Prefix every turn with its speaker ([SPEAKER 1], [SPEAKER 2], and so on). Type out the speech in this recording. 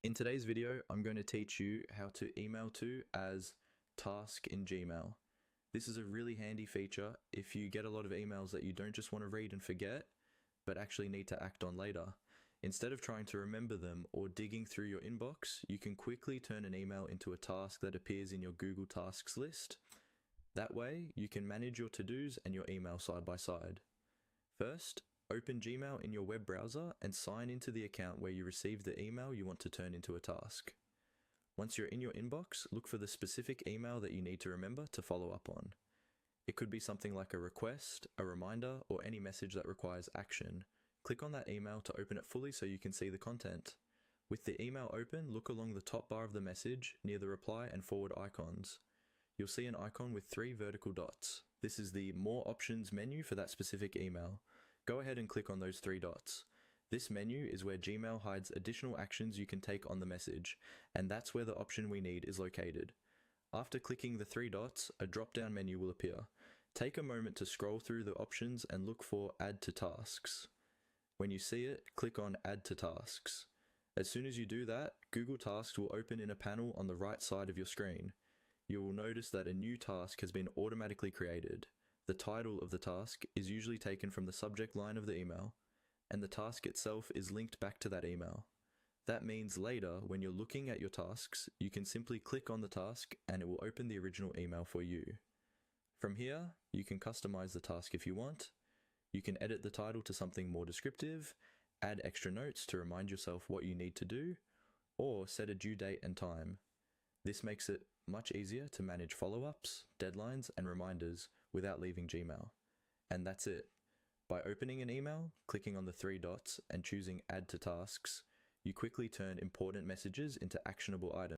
[SPEAKER 1] In today's video, I'm going to teach you how to email to as task in Gmail. This is a really handy feature if you get a lot of emails that you don't just want to read and forget, but actually need to act on later. Instead of trying to remember them or digging through your inbox, you can quickly turn an email into a task that appears in your Google Tasks list. That way, you can manage your to-dos and your email side by side. First, open Gmail in your web browser and sign into the account where you received the email you want to turn into a task. Once you're in your inbox, look for the specific email that you need to remember to follow up on. It could be something like a request, a reminder, or any message that requires action. Click on that email to open it fully so you can see the content. With the email open, look along the top bar of the message near the reply and forward icons. You'll see an icon with 3 vertical dots. This is the More Options menu for that specific email. Go ahead and click on those 3 dots. This menu is where Gmail hides additional actions you can take on the message, and that's where the option we need is located. After clicking the 3 dots, a drop-down menu will appear. Take a moment to scroll through the options and look for Add to Tasks. When you see it, click on Add to Tasks. As soon as you do that, Google Tasks will open in a panel on the right side of your screen. You will notice that a new task has been automatically created. The title of the task is usually taken from the subject line of the email, and the task itself is linked back to that email. That means later, when you're looking at your tasks, you can simply click on the task and it will open the original email for you. From here, you can customize the task if you want. You can edit the title to something more descriptive, add extra notes to remind yourself what you need to do, or set a due date and time. This makes it much easier to manage follow-ups, deadlines, and reminders without leaving Gmail. And that's it. By opening an email, clicking on the 3 dots, and choosing Add to Tasks, you quickly turn important messages into actionable items.